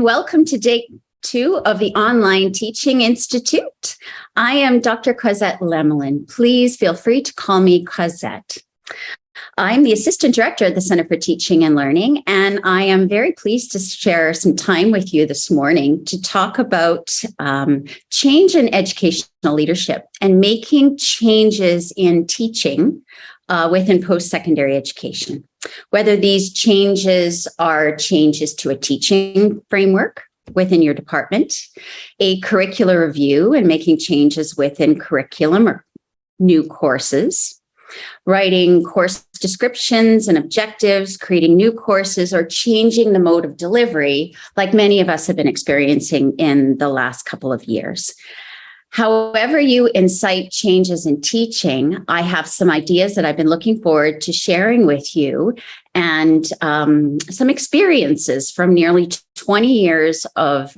and welcome to day 2 of the Online Teaching Institute. I am Dr. Cosette Lemelin. Please feel free to call me Cosette. I'm the Assistant Director at the Center for Teaching and Learning, and I am very pleased to share some time with you this morning to talk about change in educational leadership and making changes in teaching within post-secondary education. Whether these changes are changes to a teaching framework within your department, a curricular review and making changes within curriculum or new courses, writing course descriptions and objectives, creating new courses, or changing the mode of delivery, like many of us have been experiencing in the last couple of years. However you incite changes in teaching, I have some ideas that I've been looking forward to sharing with you and some experiences from nearly 20 years of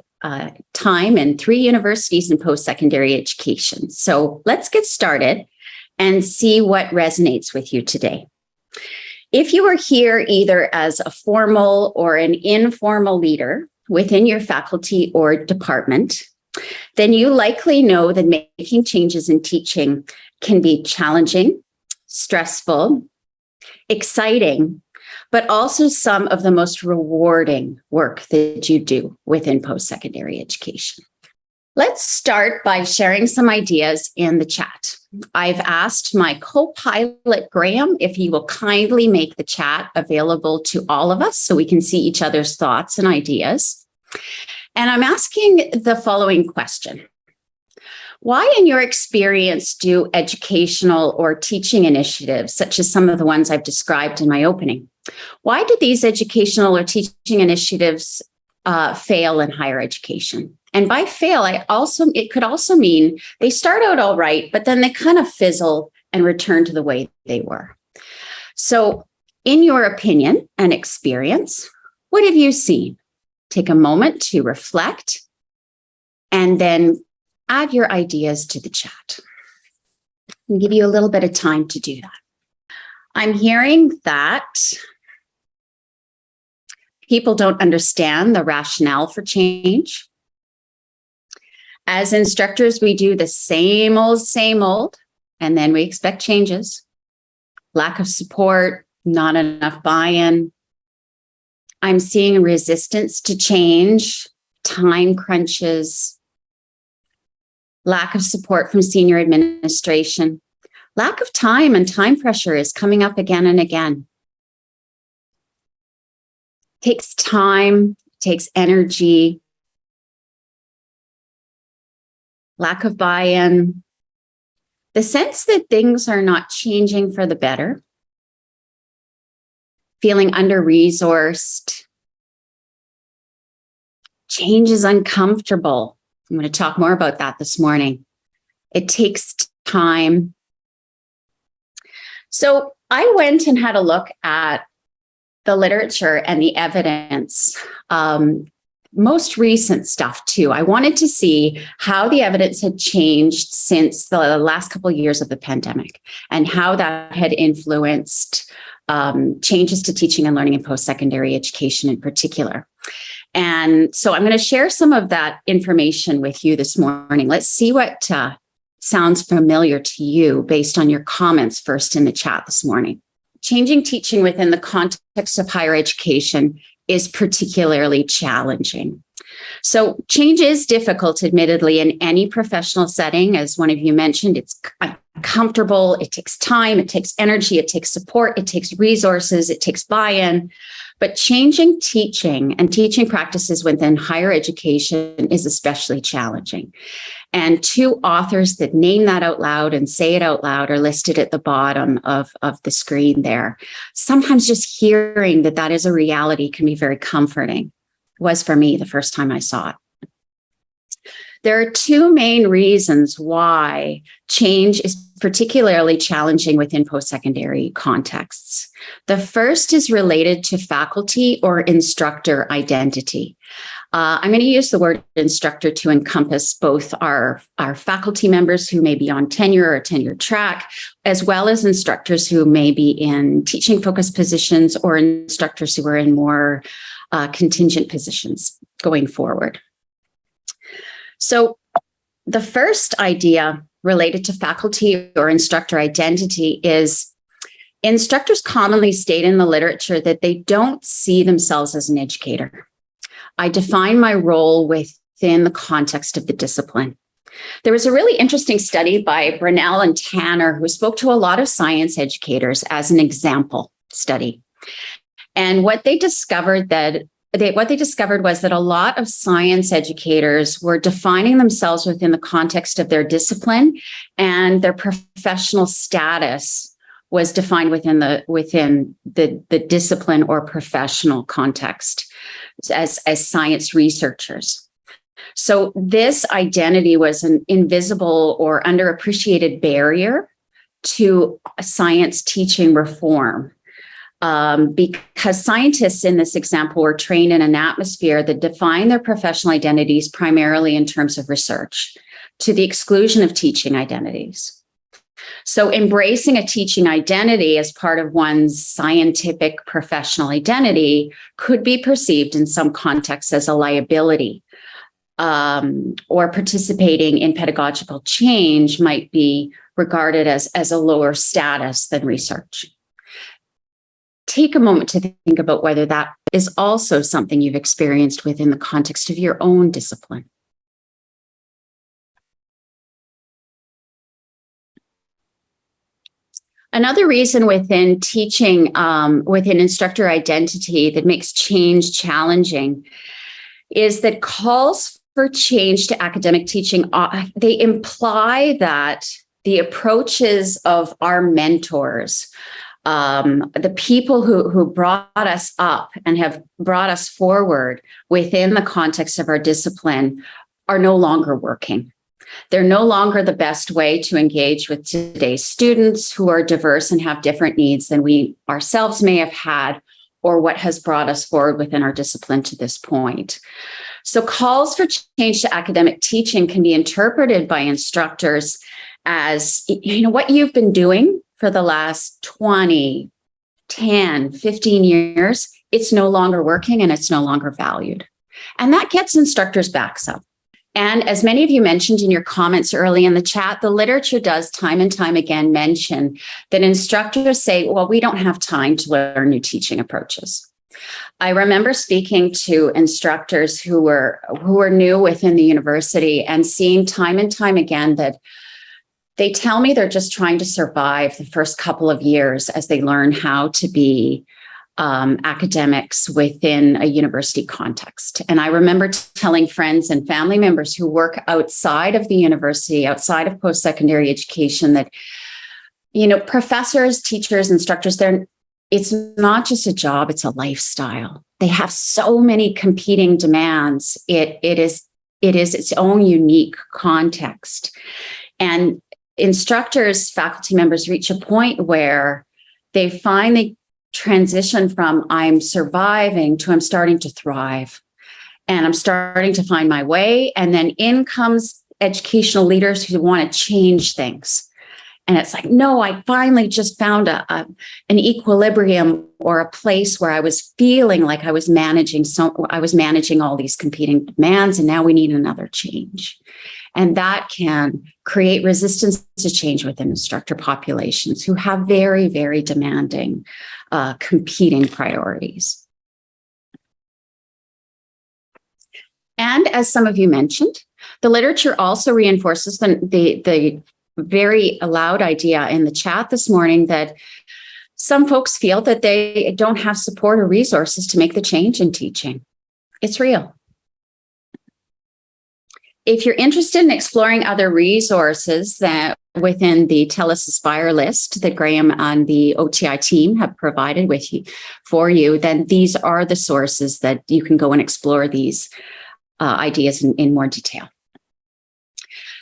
time in 3 universities in post-secondary education. So let's get started and see what resonates with you today. If you are here either as a formal or an informal leader within your faculty or department, then you likely know that making changes in teaching can be challenging, stressful, exciting, but also some of the most rewarding work that you do within post-secondary education. Let's start by sharing some ideas in the chat. I've asked my co-pilot, Graham, if he will kindly make the chat available to all of us so we can see each other's thoughts and ideas. And I'm asking the following question. Why, in your experience, do educational or teaching initiatives, such as some of the ones I've described in my opening, why do these educational or teaching initiatives fail in higher education? And by fail, it could also mean they start out all right, but then they kind of fizzle and return to the way they were. So, in your opinion and experience, what have you seen? Take a moment to reflect and then add your ideas to the chat. I'll give you a little bit of time to do that. I'm hearing that people don't understand the rationale for change. As instructors, we do the same old, and then we expect changes. Lack of support, not enough buy-in. I'm seeing resistance to change, time crunches, lack of support from senior administration. Lack of time and time pressure is coming up again and again. It takes time, it takes energy. Lack of buy-in. The sense that things are not changing for the better. Feeling under-resourced. Change is uncomfortable. I'm going to talk more about that this morning. It takes time. So I went and had a look at the literature and the evidence, most recent stuff too. I wanted to see how the evidence had changed since the last couple of years of the pandemic and how that had influenced changes to teaching and learning in post-secondary education in particular. And so I'm going to share some of that information with you this morning. Let's see what sounds familiar to you based on your comments first in the chat this morning. Changing teaching within the context of higher education is particularly challenging. So change is difficult, admittedly, in any professional setting. As one of you mentioned, it's uncomfortable, it takes time, it takes energy, it takes support, it takes resources, it takes buy-in. But changing teaching and teaching practices within higher education is especially challenging. And 2 authors that name that out loud and say it out loud are listed at the bottom of the screen there. Sometimes just hearing that is a reality can be very comforting. It was for me the first time I saw it. There are 2 main reasons why change is particularly challenging within post-secondary contexts. The first is related to faculty or instructor identity. I'm going to use the word instructor to encompass both our faculty members who may be on tenure or tenure track, as well as instructors who may be in teaching focused positions or instructors who are in more contingent positions. going forward. So the first idea related to faculty or instructor identity is instructors commonly state in the literature that they don't see themselves as an educator. I define my role within the context of the discipline. There was a really interesting study by Brunel and Tanner who spoke to a lot of science educators as an example study. And what they discovered was that a lot of science educators were defining themselves within the context of their discipline, and their professional status was defined within the discipline or professional context as science researchers. So this identity was an invisible or underappreciated barrier to science teaching reform. Because scientists in this example were trained in an atmosphere that defined their professional identities primarily in terms of research, to the exclusion of teaching identities. So embracing a teaching identity as part of one's scientific professional identity could be perceived in some contexts as a liability, or participating in pedagogical change might be regarded as a lower status than research. Take a moment to think about whether that is also something you've experienced within the context of your own discipline. Another reason within teaching, within instructor identity that makes change challenging is that calls for change to academic teaching, they imply that the approaches of our mentors, the people who brought us up and have brought us forward within the context of our discipline are no longer working. They're no longer the best way to engage with today's students who are diverse and have different needs than we ourselves may have had, or what has brought us forward within our discipline to this point. So calls for change to academic teaching can be interpreted by instructors as, what you've been doing for the last 20, 10, 15 years, it's no longer working and it's no longer valued. And that gets instructors' backs up. And as many of you mentioned in your comments early in the chat, the literature does time and time again mention that instructors say, well, we don't have time to learn new teaching approaches. I remember speaking to instructors who were new within the university and seeing time and time again that they tell me they're just trying to survive the first couple of years as they learn how to be academics within a university context. And I remember telling friends and family members who work outside of the university, outside of post-secondary education, that, professors, teachers, instructors, it's not just a job, it's a lifestyle. They have so many competing demands. It is its own unique context. And instructors, faculty members reach a point where they finally transition from I'm surviving to I'm starting to thrive and I'm starting to find my way. And then in comes educational leaders who want to change things. And it's like, no, I finally just found an equilibrium or a place where I was feeling like I was managing all these competing demands, and now we need another change. And that can create resistance to change within instructor populations who have very, very demanding competing priorities. And as some of you mentioned, the literature also reinforces the very loud idea in the chat this morning that some folks feel that they don't have support or resources to make the change in teaching. It's real. If you're interested in exploring other resources that within the Tell Us Aspire list that Graham and the OTI team have provided for you, then these are the sources that you can go and explore these ideas in more detail.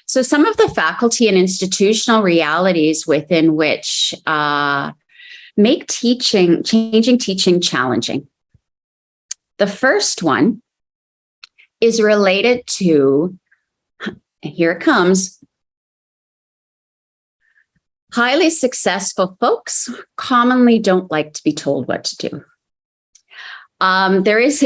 So some of the faculty and institutional realities within which make changing teaching challenging. The first one is related to, here it comes, highly successful folks commonly don't like to be told what to do. There is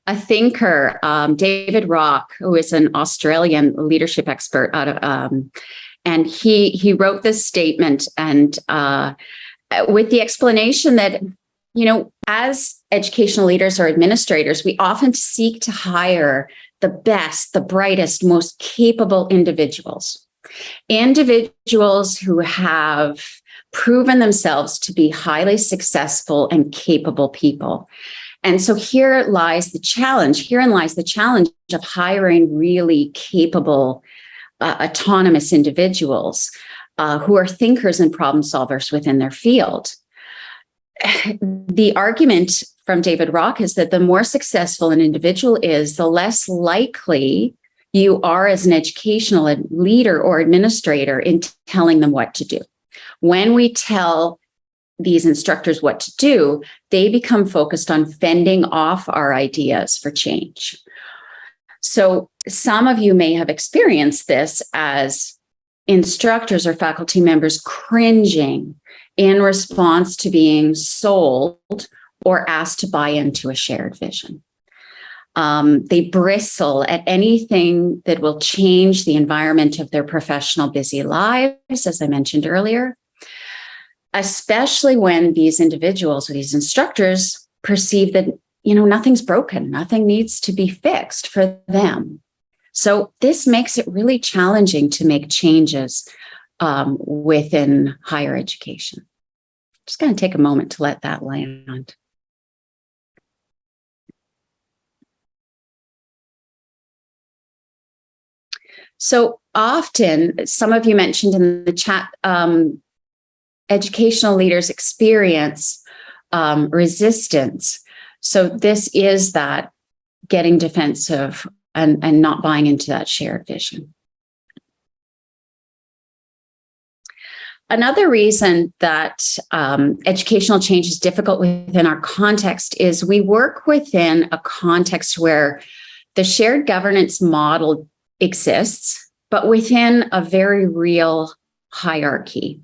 a thinker, David Rock, who is an Australian leadership expert and he wrote this statement and with the explanation that, as educational leaders or administrators, we often seek to hire the best, the brightest, most capable individuals who have proven themselves to be highly successful and capable people. And so herein lies the challenge of hiring really capable, autonomous individuals who are thinkers and problem solvers within their field. The argument from David Rock is that the more successful an individual is, the less likely you are as an educational leader or administrator in telling them what to do. When we tell these instructors what to do, they become focused on fending off our ideas for change. So some of you may have experienced this as instructors or faculty members cringing in response to being sold or asked to buy into a shared vision. They bristle at anything that will change the environment of their professional busy lives, as I mentioned earlier, especially when these individuals or these instructors perceive that, nothing's broken, nothing needs to be fixed for them. So this makes it really challenging to make changes within higher education. Just going to take a moment to let that land. So often, some of you mentioned in the chat, educational leaders experience resistance. So this is that getting defensive and not buying into that shared vision. Another reason that educational change is difficult within our context is we work within a context where the shared governance model exists, but within a very real hierarchy.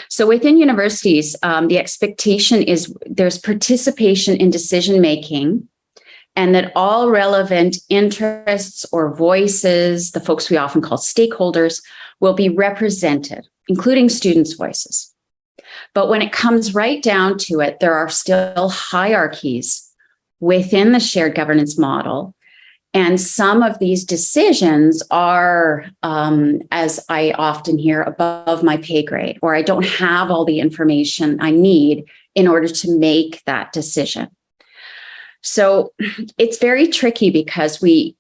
So within universities, the expectation is there's participation in decision-making, and that all relevant interests or voices, the folks we often call stakeholders, will be represented, including students' voices. But when it comes right down to it, there are still hierarchies within the shared governance model. And some of these decisions are, as I often hear, above my pay grade, or I don't have all the information I need in order to make that decision. So it's very tricky because we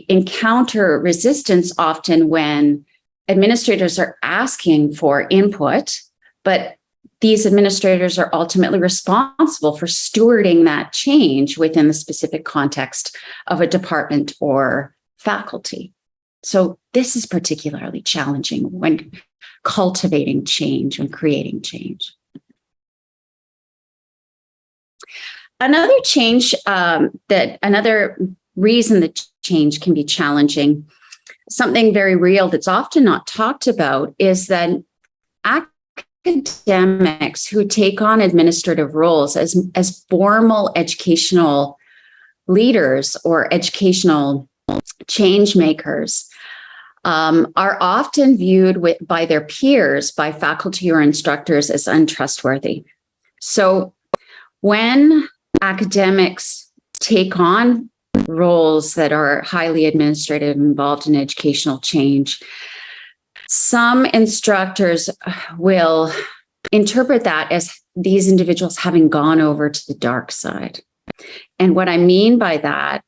encounter resistance often when administrators are asking for input, but these administrators are ultimately responsible for stewarding that change within the specific context of a department or faculty. So this is particularly challenging when cultivating change and creating change. Another reason that change can be challenging, something very real that's often not talked about, is that academics who take on administrative roles as formal educational leaders or educational change makers are often viewed by their peers, by faculty or instructors, as untrustworthy. So when academics take on roles that are highly administrative, involved in educational change, some instructors will interpret that as these individuals having gone over to the dark side. And what I mean by that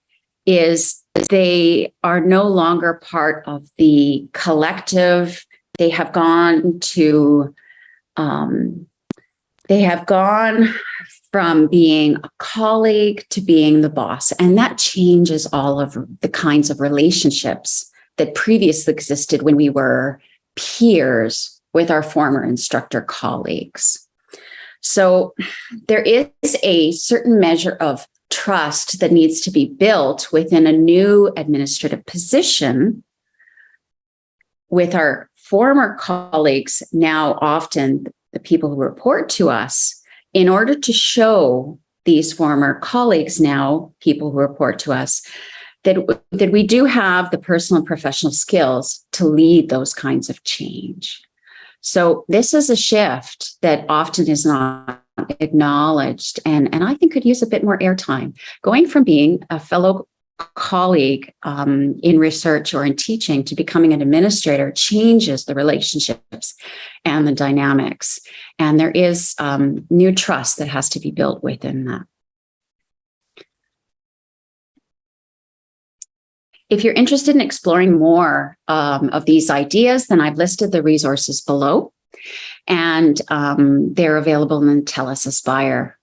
is they are no longer part of the collective. They have gone from being a colleague to being the boss. And that changes all of the kinds of relationships that previously existed when we were peers with our former instructor colleagues. So there is a certain measure of trust that needs to be built within a new administrative position with our former colleagues, now often the people who report to us, in order to show these former colleagues now, people who report to us, that we do have the personal and professional skills to lead those kinds of change. So this is a shift that often is not acknowledged and I think could use a bit more airtime. Going from being a fellow colleague in research or in teaching to becoming an administrator changes the relationships and the dynamics. And there is new trust that has to be built within that. If you're interested in exploring more of these ideas, then I've listed the resources below, and they're available in the TELUS Aspire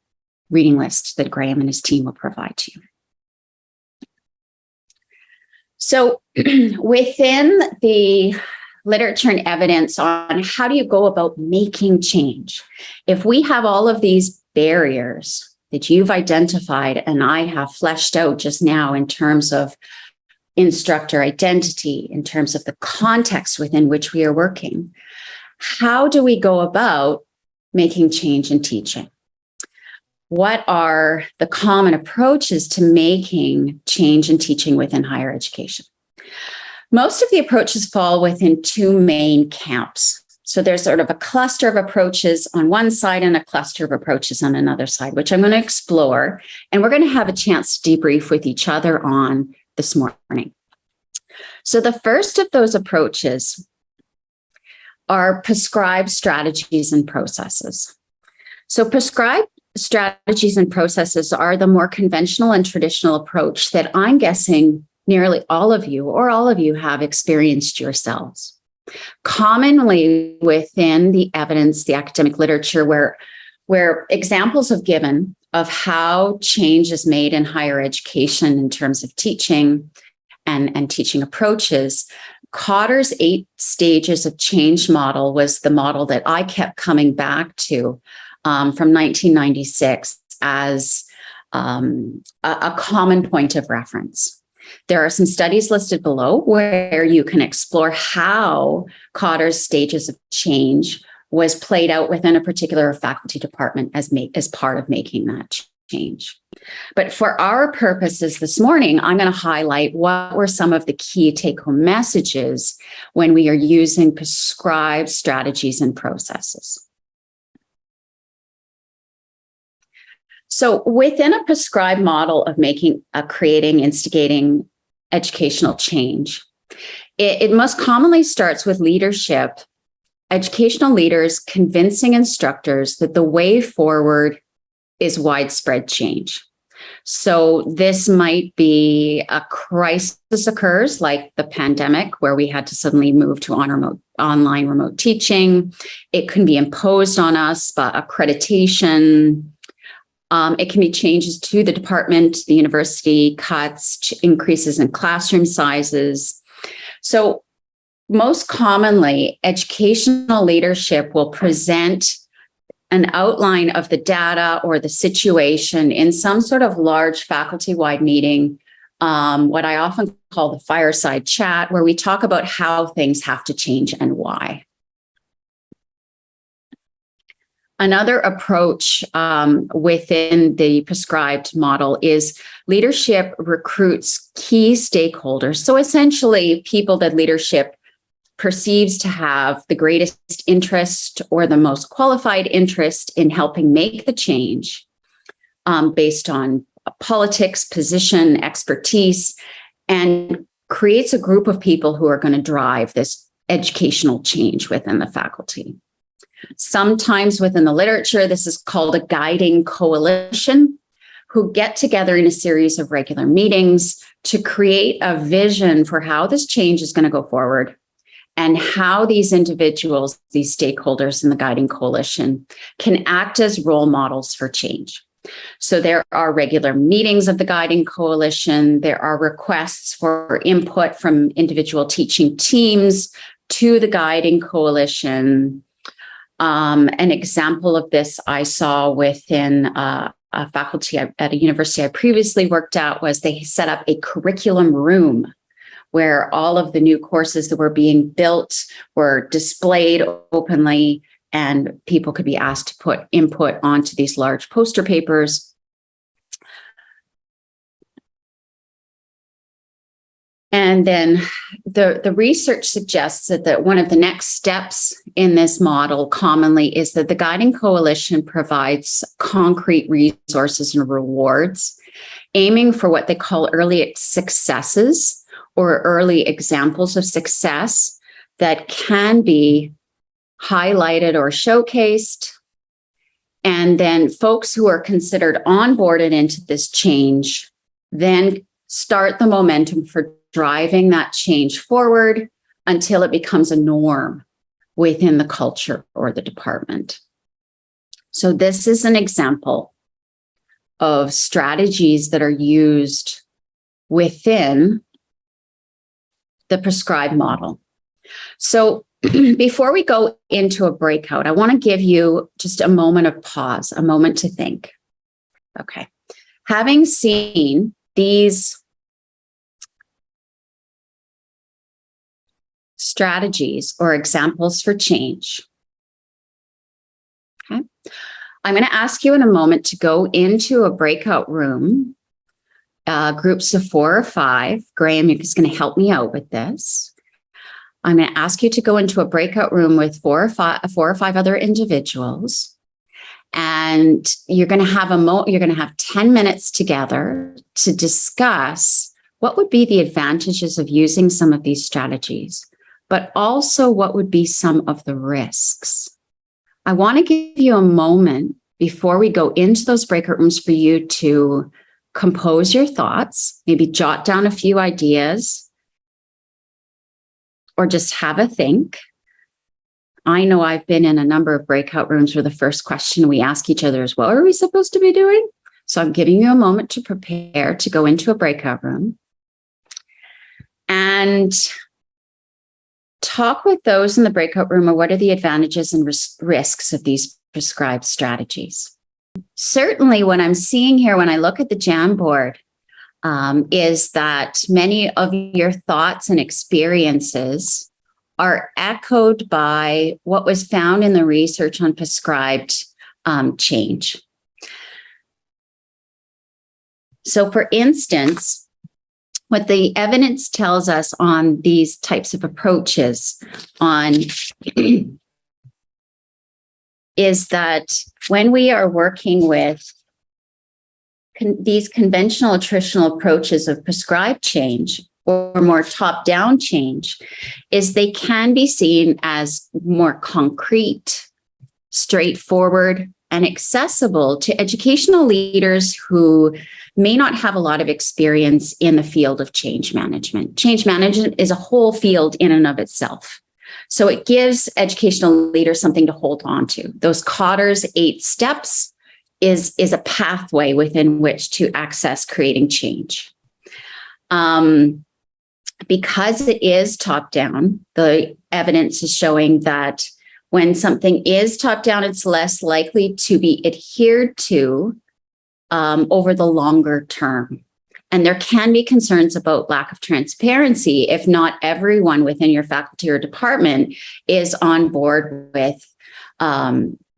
reading list that Graham and his team will provide to you. So within the literature and evidence on how do you go about making change, if we have all of these barriers that you've identified and I have fleshed out just now in terms of instructor identity, in terms of the context within which we are working, how do we go about making change in teaching? What are the common approaches to making change in teaching within higher education? Most of the approaches fall within two main camps. So there's sort of a cluster of approaches on one side and a cluster of approaches on another side, which I'm going to explore. And we're going to have a chance to debrief with each other on this morning. So the first of those approaches are prescribed strategies and processes. So prescribed strategies and processes are the more conventional and traditional approach that I'm guessing nearly all of you have experienced yourselves. Commonly within the evidence, the academic literature, where examples have given of how change is made in higher education in terms of teaching and teaching approaches, Kotter's 8 stages of change model was the model that I kept coming back to from 1996 as a common point of reference. There are some studies listed below where you can explore how Kotter's stages of change was played out within a particular faculty department as part of making that change. But for our purposes this morning, I'm going to highlight what were some of the key take-home messages when we are using prescribed strategies and processes. So within a prescribed model of creating, instigating educational change, it most commonly starts with leadership, educational leaders convincing instructors that the way forward is widespread change. So this might be a crisis occurs like the pandemic, where we had to suddenly move to online remote teaching. It can be imposed on us by accreditation. It can be changes to the department, the university, cuts, increases in classroom sizes. So most commonly, educational leadership will present an outline of the data or the situation in some sort of large faculty-wide meeting, what I often call the fireside chat, where we talk about how things have to change and why. Another approach within the prescribed model is leadership recruits key stakeholders. So essentially, people that leadership perceives to have the greatest interest or the most qualified interest in helping make the change based on politics, position, expertise, and creates a group of people who are going to drive this educational change within the faculty. Sometimes within the literature, this is called a guiding coalition, who get together in a series of regular meetings to create a vision for how this change is going to go forward and how these individuals, these stakeholders in the guiding coalition, can act as role models for change. So there are regular meetings of the guiding coalition. There are requests for input from individual teaching teams to the guiding coalition. An example of this I saw within a faculty at a university I previously worked at was they set up a curriculum room where all of the new courses that were being built were displayed openly, and people could be asked to put input onto these large poster papers. And then the research suggests that one of the next steps in this model commonly is that the guiding coalition provides concrete resources and rewards, aiming for what they call early successes or early examples of success that can be highlighted or showcased. And then folks who are considered onboarded into this change then start the momentum for driving that change forward until it becomes a norm within the culture or the department. So this is an example of strategies that are used within the prescribed model. So before we go into a breakout, I want to give you just a moment of pause, a moment to think. Okay. Having seen these strategies or examples for change, okay, I'm going to ask you in a moment to go into a breakout room, groups of 4 or 5. Graham is going to help me out with this. I'm going to ask you to go into a breakout room with 4 or 5 other individuals, and you're going to have you're going to have 10 minutes together to discuss what would be the advantages of using some of these strategies, but also what would be some of the risks. I want to give you a moment before we go into those breakout rooms for you to compose your thoughts, maybe jot down a few ideas, or just have a think. I know I've been in a number of breakout rooms where the first question we ask each other is, what are we supposed to be doing? So I'm giving you a moment to prepare to go into a breakout room and talk with those in the breakout room. Or what are the advantages and risks of these prescribed strategies? Certainly what I'm seeing here when I look at the Jamboard is that many of your thoughts and experiences are echoed by what was found in the research on prescribed change. So for instance, what the evidence tells us on these types of approaches is that when we are working with these conventional attritional approaches of prescribed change or more top-down change, is they can be seen as more concrete, straightforward, and accessible to educational leaders who may not have a lot of experience in the field of change management. Change management is a whole field in and of itself. So it gives educational leaders something to hold on to. Those Kotter's 8 steps is a pathway within which to access creating change. Because it is top-down, the evidence is showing that when something is top-down, it's less likely to be adhered to over the longer term. And there can be concerns about lack of transparency if not everyone within your faculty or department is on board with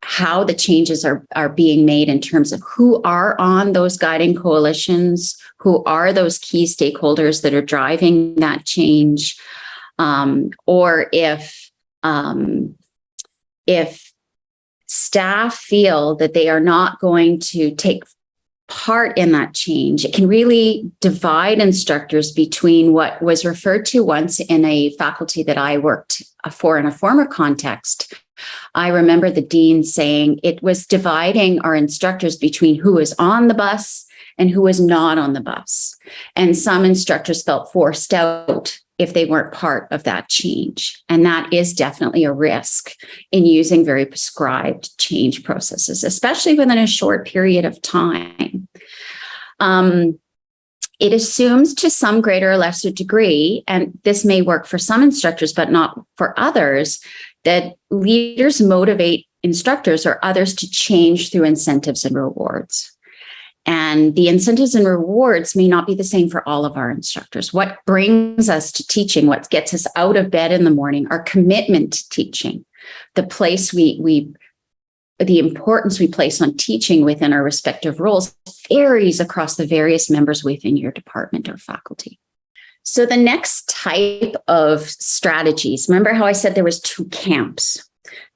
how the changes are being made in terms of who are on those guiding coalitions, who are those key stakeholders that are driving that change, or if staff feel that they are not going to take part in that change. It can really divide instructors between what was referred to once in a faculty that I worked for in a former context. I remember the dean saying it was dividing our instructors between who was on the bus and who was not on the bus. And some instructors felt forced out if they weren't part of that change. And that is definitely a risk in using very prescribed change processes, especially within a short period of time. It assumes to some greater or lesser degree, and this may work for some instructors, but not for others, that leaders motivate instructors or others to change through incentives and rewards. And the incentives and rewards may not be the same for all of our instructors. What brings us to teaching, what gets us out of bed in the morning, our commitment to teaching, the place the importance we place on teaching within our respective roles varies across the various members within your department or faculty. So the next type of strategies, remember how I said there was two camps.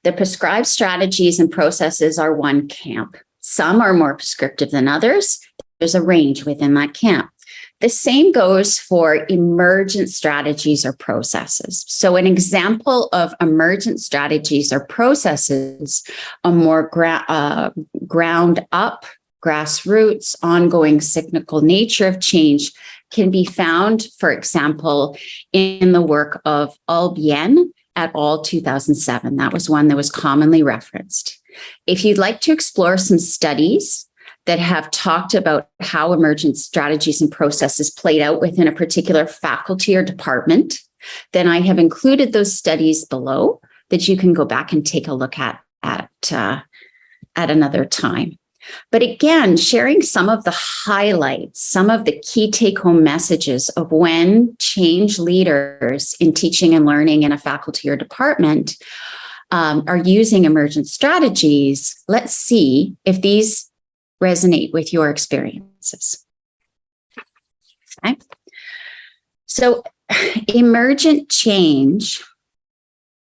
The prescribed strategies and processes are one camp. Some are more prescriptive than others. There's a range within that camp. The same goes for emergent strategies or processes. So an example of emergent strategies or processes, a more ground up, grassroots, ongoing cyclical nature of change can be found, for example, in the work of Albion et al. 2007. That was one that was commonly referenced. If you'd like to explore some studies that have talked about how emergent strategies and processes played out within a particular faculty or department, then I have included those studies below that you can go back and take a look at another time. But again, sharing some of the highlights, some of the key take-home messages of when change leaders in teaching and learning in a faculty or department are using emergent strategies. Let's see if these resonate with your experiences. Okay. So emergent change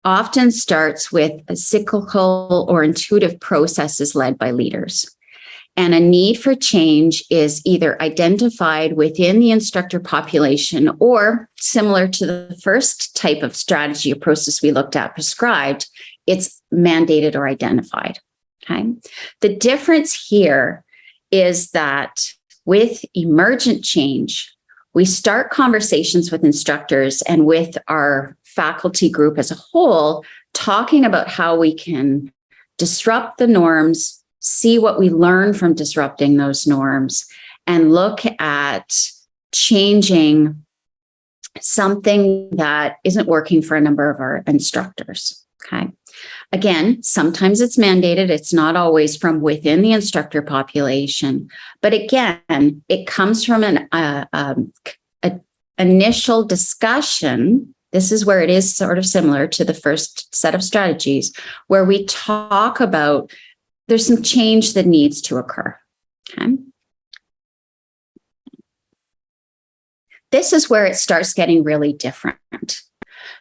often starts with a cyclical or intuitive processes led by leaders. And a need for change is either identified within the instructor population or, similar to the first type of strategy or process we looked at, prescribed, it's mandated or identified. Okay. The difference here is that with emergent change, we start conversations with instructors and with our faculty group as a whole, talking about how we can disrupt the norms, see what we learn from disrupting those norms, and look at changing something that isn't working for a number of our instructors. Okay. Again, sometimes it's mandated. It's not always from within the instructor population. But again, it comes from an initial discussion. This is where it is sort of similar to the first set of strategies, where we talk about there's some change that needs to occur. Okay. This is where it starts getting really different.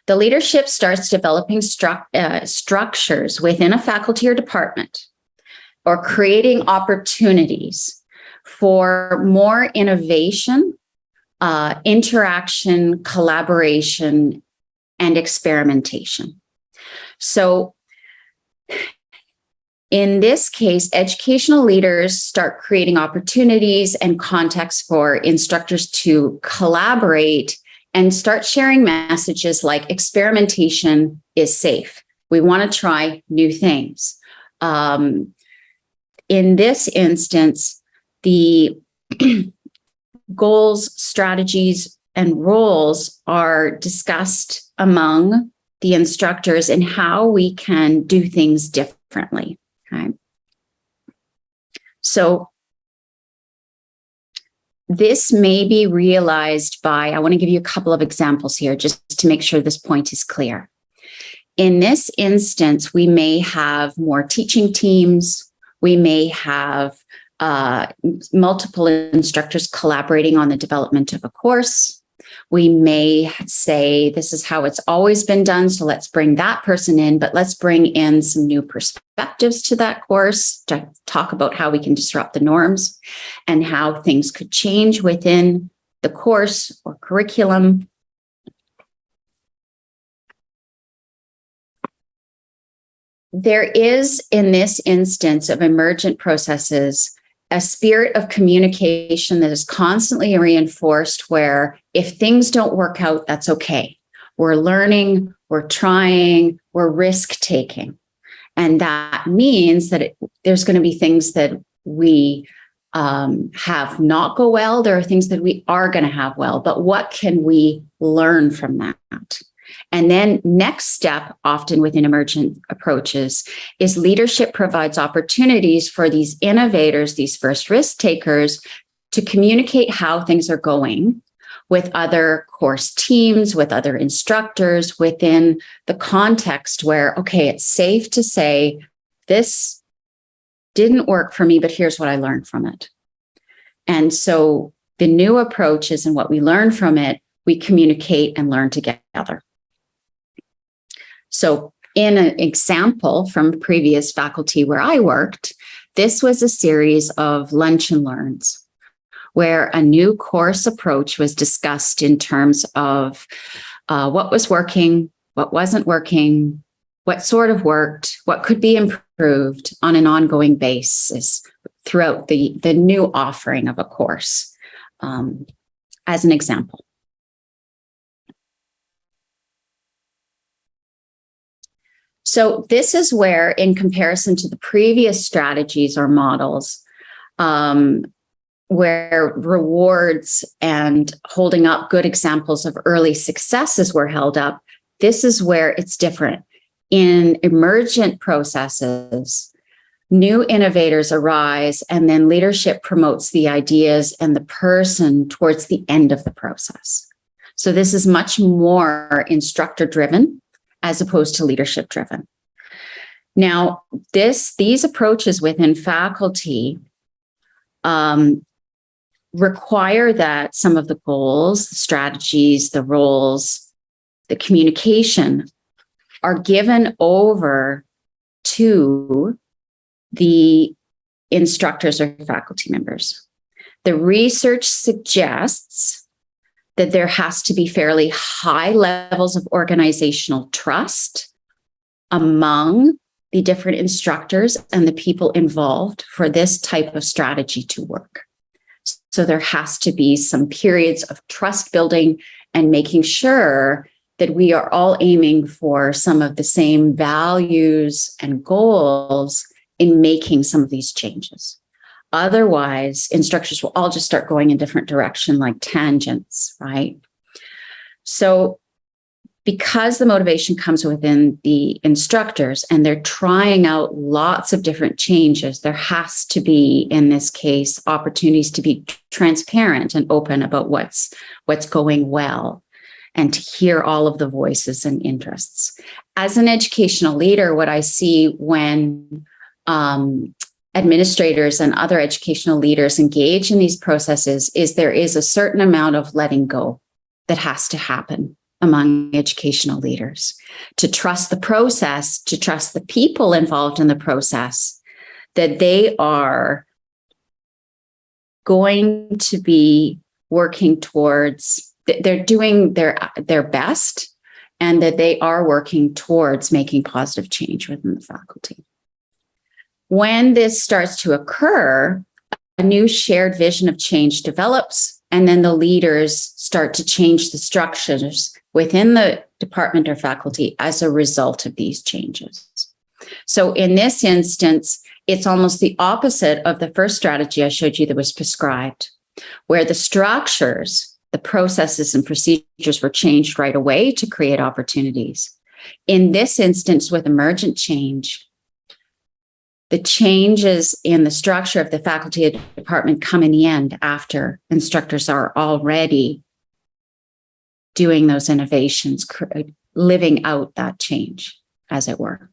The leadership starts developing structures within a faculty or department, or creating opportunities for more innovation, interaction, collaboration, and experimentation. So in this case, educational leaders start creating opportunities and contexts for instructors to collaborate and start sharing messages like experimentation is safe. We want to try new things. In this instance, the goals, strategies, and roles are discussed among the instructors and how we can do things differently. Okay. So this may be realized by, I want to give you a couple of examples here just to make sure this point is clear. In this instance, we may have more teaching teams. We may have multiple instructors collaborating on the development of a course. We may say, this is how it's always been done, so let's bring that person in, but let's bring in some new perspectives to that course to talk about how we can disrupt the norms and how things could change within the course or curriculum. There is, in this instance of emergent processes, a spirit of communication that is constantly reinforced, where if things don't work out, that's okay. We're learning, we're trying, we're risk taking. And that means that there's going to be things that we have not go well. There are things that we are going to have well, but what can we learn from that? And then next step, often within emergent approaches, is leadership provides opportunities for these innovators, these first risk takers, to communicate how things are going with other course teams, with other instructors, within the context where, okay, it's safe to say, this didn't work for me, but here's what I learned from it. And so the new approaches and what we learn from it we communicate and learn together. So in an example from previous faculty where I worked, this was a series of lunch and learns where a new course approach was discussed in terms of what was working, what wasn't working, what sort of worked, what could be improved on an ongoing basis throughout the new offering of a course, as an example. So this is where, in comparison to the previous strategies or models, where rewards and holding up good examples of early successes were held up, this is where it's different. In emergent processes, new innovators arise, and then leadership promotes the ideas and the person towards the end of the process. So this is much more instructor-driven as opposed to leadership-driven. Now, these approaches within faculty require that some of the goals, the strategies, the roles, the communication are given over to the instructors or faculty members. The research suggests that there has to be fairly high levels of organizational trust among the different instructors and the people involved for this type of strategy to work. So there has to be some periods of trust building and making sure that we are all aiming for some of the same values and goals in making some of these changes. Otherwise, instructors will all just start going in different direction like tangents, right? So because the motivation comes within the instructors and they're trying out lots of different changes, there has to be, in this case, opportunities to be transparent and open about what's going well and to hear all of the voices and interests. As an educational leader, what I see when administrators and other educational leaders engage in these processes is there is a certain amount of letting go that has to happen among educational leaders, to trust the process, to trust the people involved in the process, that they are going to be working towards, they're doing their best, and that they are working towards making positive change within the faculty. When this starts to occur, a new shared vision of change develops, and then the leaders start to change the structures within the department or faculty as a result of these changes. So in this instance, it's almost the opposite of the first strategy I showed you that was prescribed, where the structures, the processes and procedures were changed right away to create opportunities. In this instance, with emergent change, the changes in the structure of the faculty department come in the end after instructors are already doing those innovations, living out that change, as it were.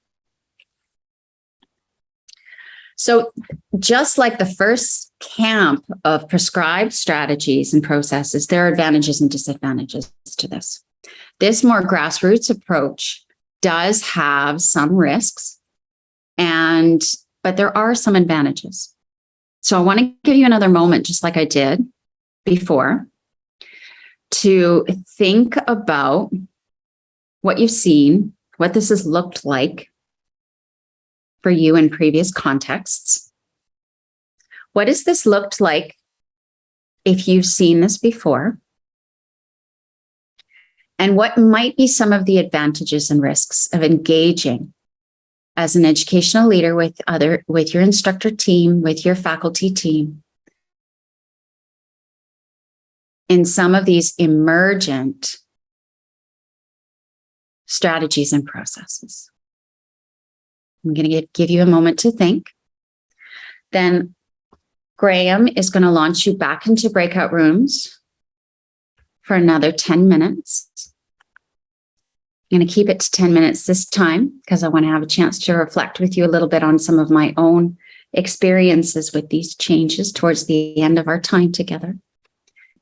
So just like the first camp of prescribed strategies and processes, there are advantages and disadvantages to this. This more grassroots approach does have some risks, but there are some advantages. So I want to give you another moment, just like I did before, to think about what you've seen, what this has looked like for you in previous contexts. What has this looked like if you've seen this before? And what might be some of the advantages and risks of engaging as an educational leader with your instructor team, with your faculty team, in some of these emergent strategies and processes? I'm going to give you a moment to think. Then Graham is going to launch you back into breakout rooms for another 10 minutes. I'm going to keep it to 10 minutes this time because I want to have a chance to reflect with you a little bit on some of my own experiences with these changes towards the end of our time together.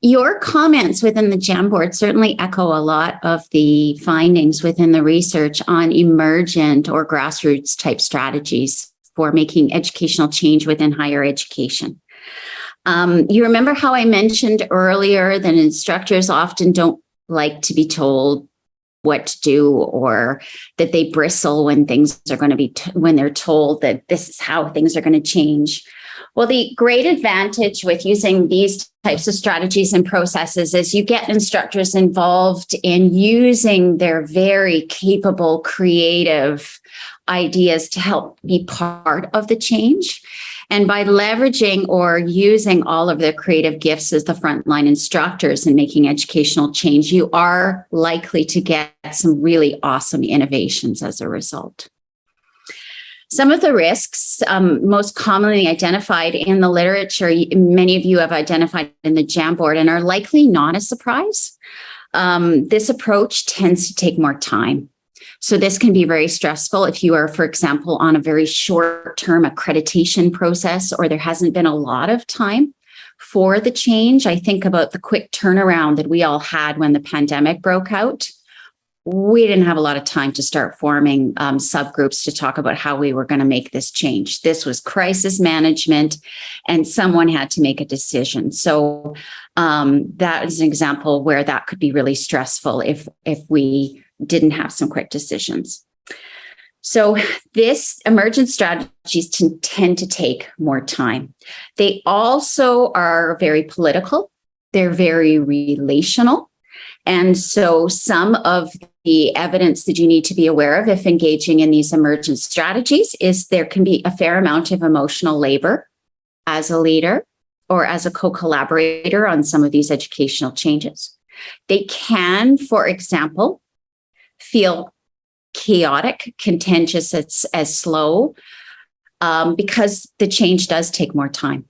Your comments within the Jamboard certainly echo a lot of the findings within the research on emergent or grassroots type strategies for making educational change within higher education. You remember how I mentioned earlier that instructors often don't like to be told what to do, or that they bristle when things are going to be, when they're told that this is how things are going to change. Well, the great advantage with using these types of strategies and processes is you get instructors involved in using their very capable, creative ideas to help be part of the change. And by leveraging or using all of their creative gifts as the frontline instructors in making educational change, you are likely to get some really awesome innovations as a result. Some of the risks most commonly identified in the literature, many of you have identified in the Jamboard and are likely not a surprise. This approach tends to take more time. So this can be very stressful if you are, for example, on a very short-term accreditation process, or there hasn't been a lot of time for the change. I think about the quick turnaround that we all had when the pandemic broke out. We didn't have a lot of time to start forming subgroups to talk about how we were going to make this change. This was crisis management, and someone had to make a decision. So that is an example where that could be really stressful if we didn't have some quick decisions. So this emergent strategies tend to take more time. They also are very political. They're very relational. And so some of the evidence that you need to be aware of if engaging in these emergent strategies is there can be a fair amount of emotional labor as a leader or as a co-collaborator on some of these educational changes. They can, for example, feel chaotic, contentious, as slow, because the change does take more time.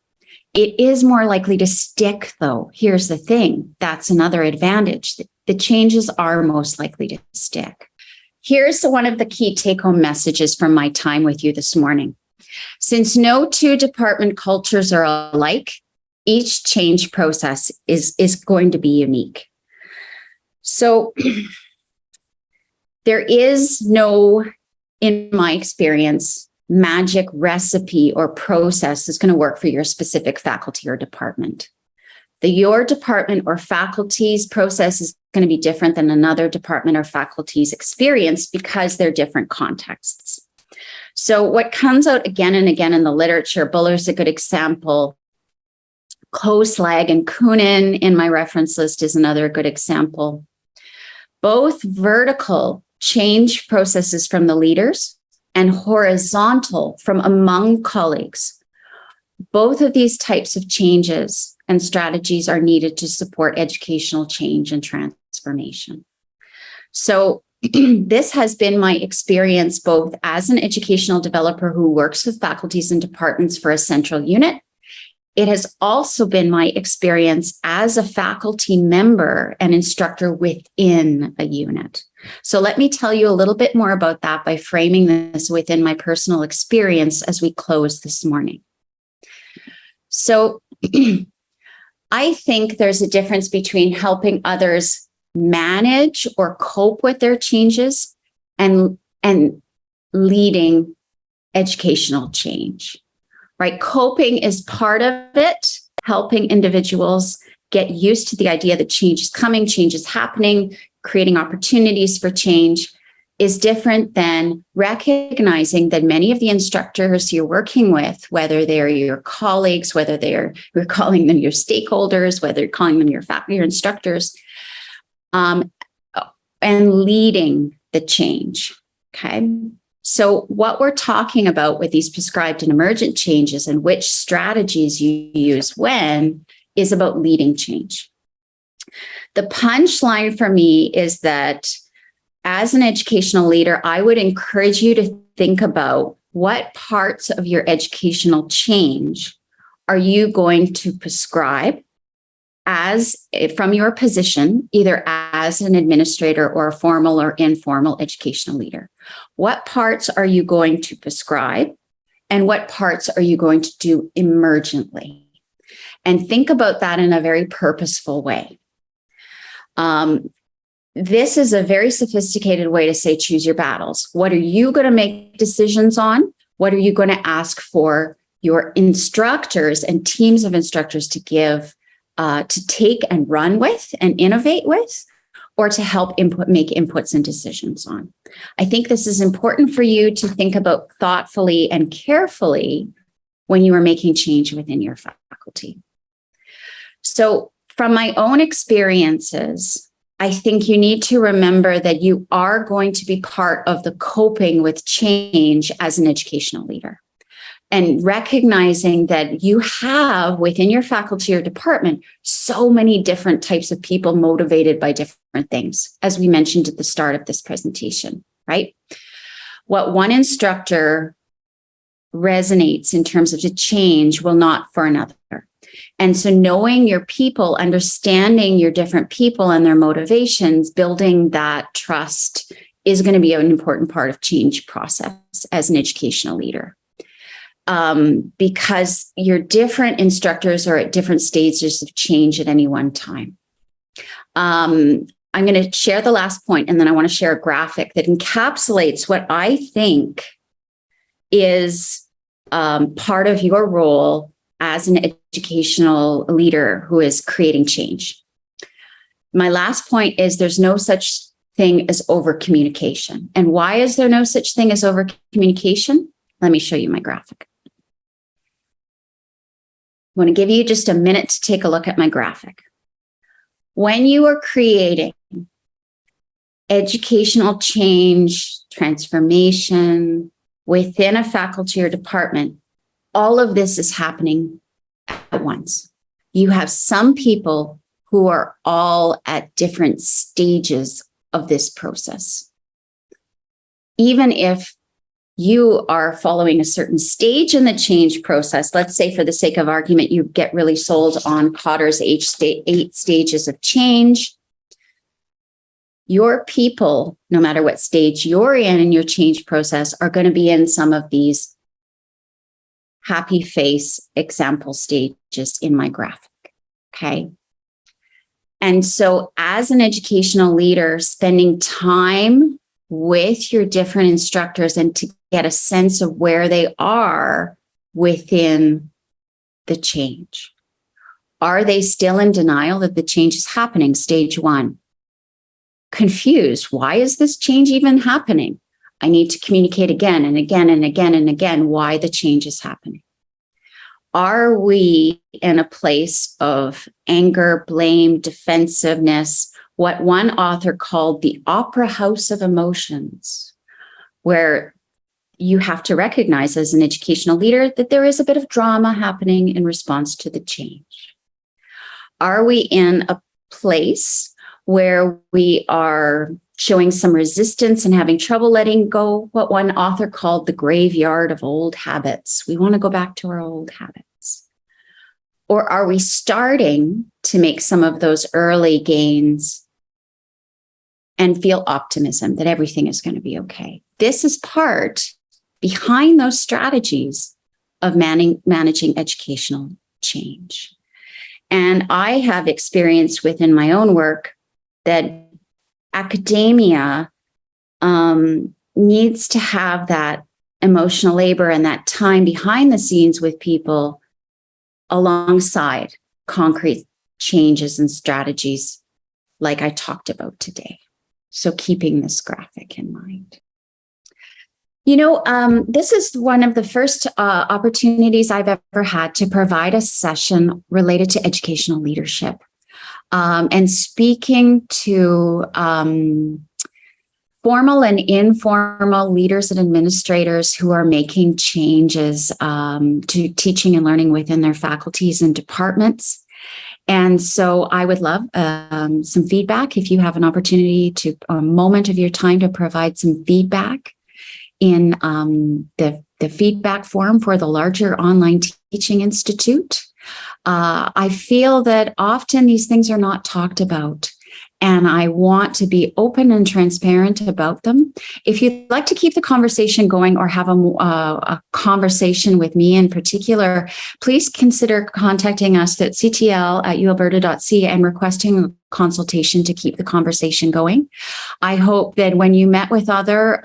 It is more likely to stick, though. Here's the thing. That's another advantage. The changes are most likely to stick. Here's one of the key take-home messages from my time with you this morning. Since no two department cultures are alike, each change process is going to be unique. So there is no, in my experience, magic recipe or process that's going to work for your specific faculty or department. Your department or faculty's process is going to be different than another department or faculty's experience because they're different contexts. So what comes out again and again in the literature, Buller's a good example. Koslag and Kunin in my reference list is another good example. Both vertical change processes from the leaders and horizontal from among colleagues. Both of these types of changes and strategies are needed to support educational change and transformation. So this has been my experience both as an educational developer who works with faculties and departments for a central unit. It has also been my experience as a faculty member and instructor within a unit. So let me tell you a little bit more about that by framing this within my personal experience as we close this morning. So I think there's a difference between helping others manage or cope with their changes and leading educational change. Right? Coping is part of it, helping individuals get used to the idea that change is coming, change is happening, creating opportunities for change is different than recognizing that many of the instructors you're working with, whether they're your colleagues, whether you're calling them your stakeholders, whether you're calling them your instructors, and leading the change, okay? So what we're talking about with these prescribed and emergent changes and which strategies you use when is about leading change. The punchline for me is that as an educational leader, I would encourage you to think about what parts of your educational change are you going to prescribe from your position, either as an administrator or a formal or informal educational leader. What parts are you going to prescribe and what parts are you going to do emergently? and think about that in a very purposeful way. This is a very sophisticated way to say, choose your battles. What are you going to make decisions on? What are you going to ask for your instructors and teams of instructors to give, to take and run with and innovate with, or to help make inputs and decisions on? I think this is important for you to think about thoughtfully and carefully when you are making change within your faculty. So from my own experiences, I think you need to remember that you are going to be part of the coping with change as an educational leader, and recognizing that you have within your faculty or department so many different types of people motivated by different things, as we mentioned at the start of this presentation, right? What one instructor resonates in terms of the change will not for another. And so knowing your people, understanding your different people and their motivations, building that trust is going to be an important part of change process as an educational leader. Because your different instructors are at different stages of change at any one time. I'm going to share the last point, and then I want to share a graphic that encapsulates what I think is part of your role as an educational leader who is creating change. My last point is there's no such thing as over communication. And why is there no such thing as over communication? Let me show you my graphic. I want to give you just a minute to take a look at my graphic. When you are creating educational change, transformation within a faculty or department, all of this is happening at once. You have some people who are all at different stages of this process. Even if you are following a certain stage in the change process, let's say for the sake of argument, you get really sold on Kotter's 8 stages of change. Your people, no matter what stage you're in your change process, are going to be in some of these happy face example stages in my graphic, okay? And so as an educational leader, spending time with your different instructors and to get a sense of where they are within the change. Are they still in denial that the change is happening? Stage 1. Confused. Why is this change even happening? I need to communicate again and again and again and again why the change is happening. Are we in a place of anger, blame, defensiveness, what one author called the opera house of emotions, where you have to recognize as an educational leader that there is a bit of drama happening in response to the change? Are we in a place where we are showing some resistance and having trouble letting go what one author called the graveyard of old habits? We want to go back to our old habits. Or are we starting to make some of those early gains and feel optimism that everything is going to be okay? This is part behind those strategies of managing educational change. And I have experienced within my own work that academia needs to have that emotional labor and that time behind the scenes with people alongside concrete changes and strategies like I talked about today. So keeping this graphic in mind. You know, this is one of the first opportunities I've ever had to provide a session related to educational leadership. And speaking to formal and informal leaders and administrators who are making changes to teaching and learning within their faculties and departments. And so I would love some feedback if you have an opportunity to a moment of your time to provide some feedback in the feedback forum for the larger online teaching institute. I feel that often these things are not talked about. and I want to be open and transparent about them. If you'd like to keep the conversation going or have a conversation with me in particular, please consider contacting us at ctl@ualberta.ca and requesting a consultation to keep the conversation going. I hope that when you met with other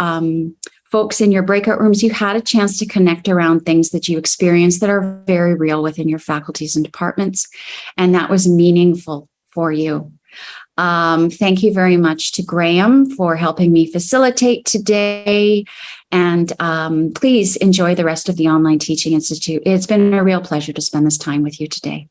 folks in your breakout rooms, you had a chance to connect around things that you experienced that are very real within your faculties and departments, and that was meaningful for you. Thank you very much to Graham for helping me facilitate today, and please enjoy the rest of the Online Teaching Institute. It's been a real pleasure to spend this time with you today.